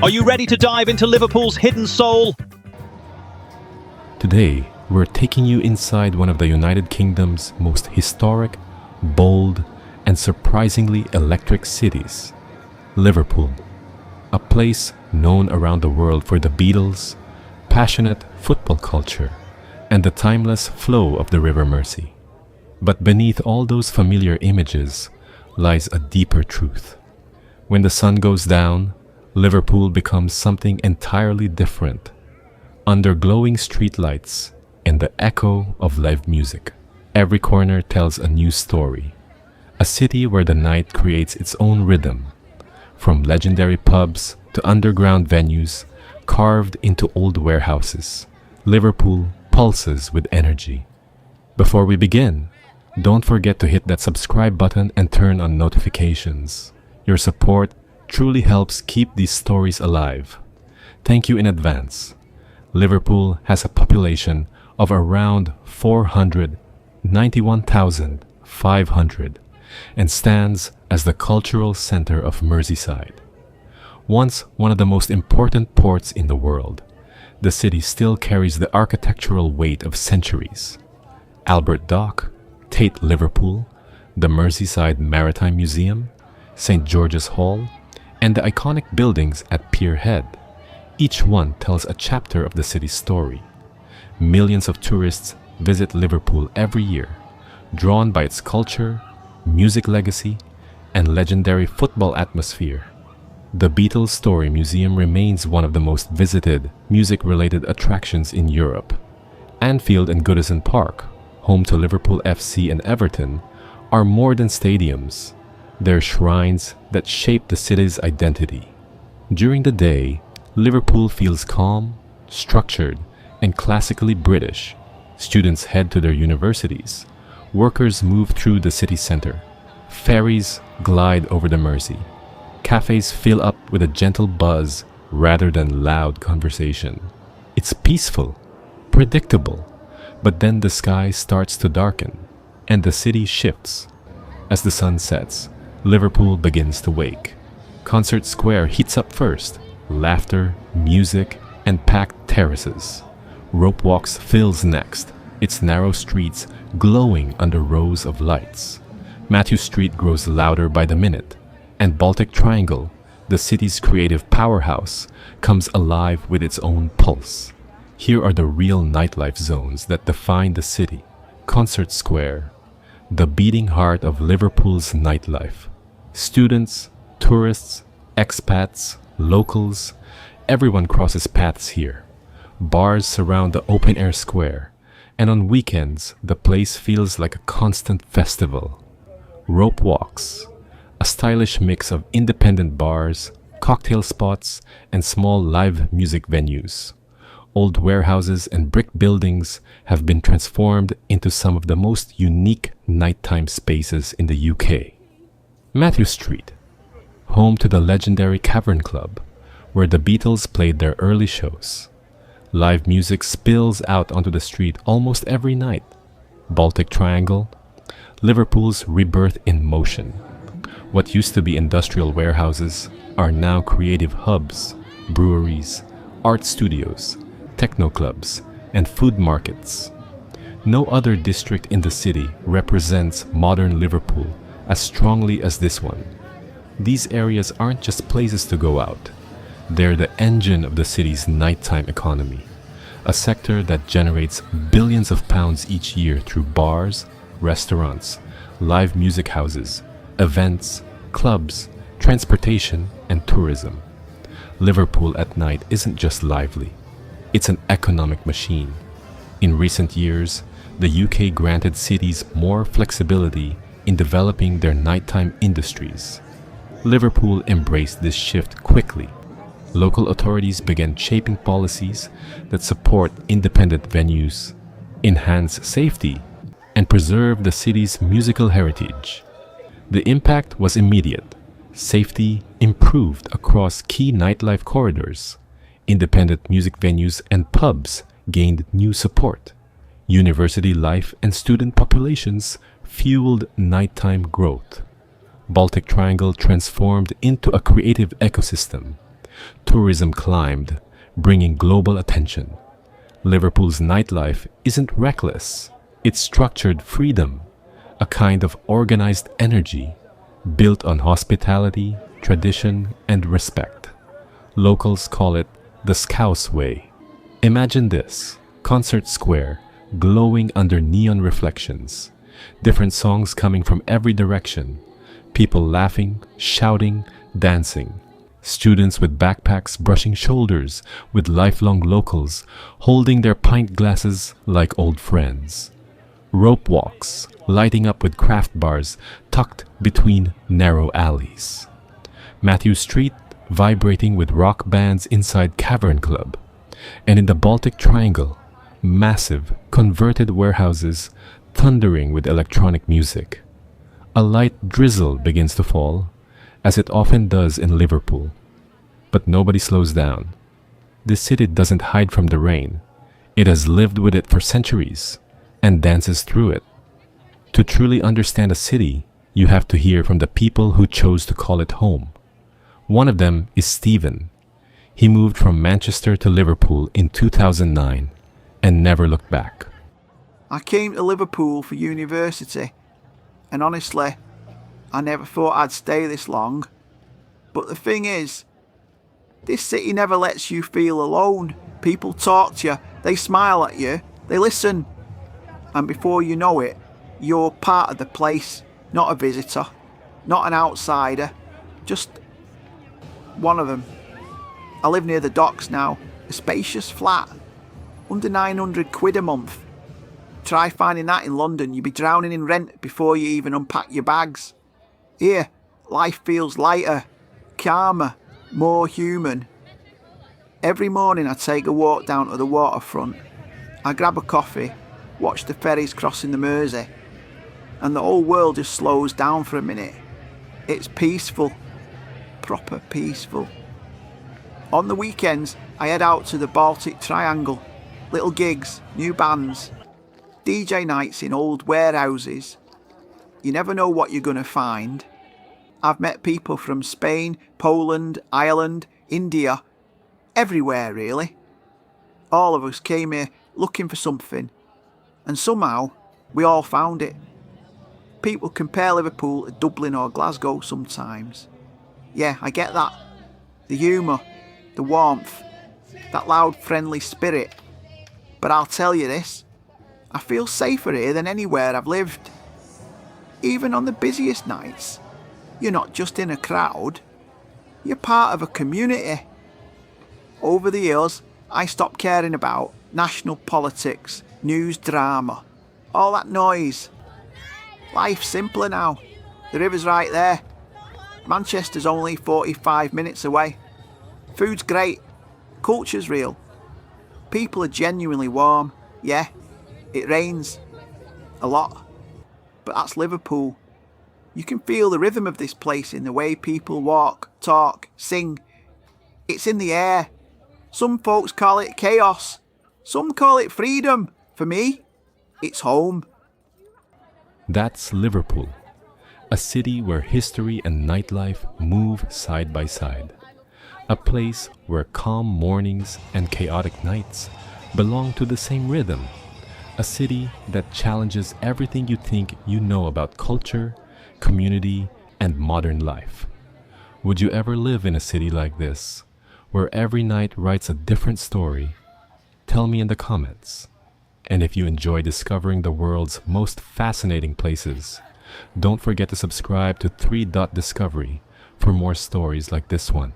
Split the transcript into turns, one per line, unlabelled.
Are you ready to dive into Liverpool's hidden soul?
Today, we're taking you inside one of the United Kingdom's most historic, bold, and surprisingly electric cities, Liverpool, a place known around the world for the Beatles, passionate football culture, and the timeless flow of the River Mersey. But beneath all those familiar images lies a deeper truth. When the sun goes down, Liverpool becomes something entirely different, under glowing streetlights and the echo of live music. Every corner tells a new story, a city where the night creates its own rhythm, from legendary pubs to underground venues carved into old warehouses. Liverpool pulses with energy. Before we begin, don't forget to hit that subscribe button and turn on notifications. Your support truly helps keep these stories alive. Thank you in advance. Liverpool has a population of around 491,500 and stands as the cultural center of Merseyside. Once one of the most important ports in the world, the city still carries the architectural weight of centuries. Albert Dock, Tate Liverpool, the Merseyside Maritime Museum, St. George's Hall, and the iconic buildings at Pier Head. Each one tells a chapter of the city's story. Millions of tourists visit Liverpool every year, drawn by its culture, music legacy, and legendary football atmosphere. The Beatles Story Museum remains one of the most visited music-related attractions in Europe. Anfield and Goodison Park, home to Liverpool FC and Everton, are more than stadiums. They're shrines that shape the city's identity. During the day, Liverpool feels calm, structured, and classically British. Students head to their universities. Workers move through the city center. Ferries glide over the Mersey. Cafes fill up with a gentle buzz rather than loud conversation. It's peaceful, predictable, but then the sky starts to darken and the city shifts. As the sun sets, Liverpool begins to wake. Concert Square heats up first. Laughter, music, and packed terraces. Ropewalks fills next, its narrow streets glowing under rows of lights. Mathew Street grows louder by the minute, and Baltic Triangle, the city's creative powerhouse, comes alive with its own pulse. Here are the real nightlife zones that define the city. Concert Square, the beating heart of Liverpool's nightlife. Students, tourists, expats, locals, everyone crosses paths here. Bars surround the open-air square, and on weekends, the place feels like a constant festival. Ropewalks, a stylish mix of independent bars, cocktail spots, and small live music venues. Old warehouses and brick buildings have been transformed into some of the most unique nighttime spaces in the UK. Mathew Street, home to the legendary Cavern Club, where the Beatles played their early shows. Live music spills out onto the street almost every night. Baltic Triangle, Liverpool's rebirth in motion. What used to be industrial warehouses are now creative hubs, breweries, art studios, techno clubs, and food markets. No other district in the city represents modern Liverpool as strongly as this one. These areas aren't just places to go out. They're the engine of the city's nighttime economy, a sector that generates billions of pounds each year through bars, restaurants, live music houses, events, clubs, transportation, and tourism. Liverpool at night isn't just lively, it's an economic machine. In recent years, the UK granted cities more flexibility in developing their nighttime industries. Liverpool embraced this shift quickly. Local authorities began shaping policies that support independent venues, enhance safety, and preserve the city's musical heritage. The impact was immediate. Safety improved across key nightlife corridors. Independent music venues and pubs gained new support. University life and student populations fueled nighttime growth. Baltic Triangle transformed into a creative ecosystem. Tourism climbed, bringing global attention. Liverpool's nightlife isn't reckless. It's structured freedom, a kind of organized energy built on hospitality, tradition, and respect. Locals call it the Scouse Way. Imagine this: Concert Square, glowing under neon reflections. Different songs coming from every direction. People laughing, shouting, dancing. Students with backpacks brushing shoulders with lifelong locals, holding their pint glasses like old friends. Ropewalks, lighting up with craft bars tucked between narrow alleys. Mathew Street, vibrating with rock bands inside Cavern Club. And in the Baltic Triangle, massive, converted warehouses thundering with electronic music. A light drizzle begins to fall, as it often does in Liverpool. But nobody slows down. This city doesn't hide from the rain. It has lived with it for centuries and dances through it. To truly understand a city, you have to hear from the people who chose to call it home. One of them is Stephen. He moved from Manchester to Liverpool in 2009 and never looked back.
I came to Liverpool for university, and honestly, I never thought I'd stay this long. But the thing is, this city never lets you feel alone. People talk to you, they smile at you, they listen. And before you know it, you're part of the place, not a visitor, not an outsider, just one of them. I live near the docks now, a spacious flat, under 900 quid a month. Try finding that in London, you'd be drowning in rent before you even unpack your bags. Here, life feels lighter, calmer, more human. Every morning I take a walk down to the waterfront. I grab a coffee, watch the ferries crossing the Mersey, and the whole world just slows down for a minute. It's peaceful, proper peaceful. On the weekends, I head out to the Baltic Triangle. Little gigs, new bands, DJ nights in old warehouses. You never know what you're going to find. I've met people from Spain, Poland, Ireland, India, everywhere really. All of us came here looking for something, and somehow we all found it. People compare Liverpool to Dublin or Glasgow sometimes. Yeah, I get that. The humour, the warmth, that loud friendly spirit. But I'll tell you this, I feel safer here than anywhere I've lived. Even on the busiest nights, you're not just in a crowd, you're part of a community. Over the years, I stopped caring about national politics, news drama, all that noise. Life's simpler now. The river's right there. Manchester's only 45 minutes away. Food's great. Culture's real. People are genuinely warm. Yeah, it rains. A lot. But that's Liverpool. You can feel the rhythm of this place in the way people walk, talk, sing. It's in the air. Some folks call it chaos. Some call it freedom. For me, it's home.
That's Liverpool, a city where history and nightlife move side by side. A place where calm mornings and chaotic nights belong to the same rhythm. A city that challenges everything you think you know about culture, community, and modern life. Would you ever live in a city like this, where every night writes a different story? Tell me in the comments. And if you enjoy discovering the world's most fascinating places, don't forget to subscribe to 3 Dot Discovery for more stories like this one.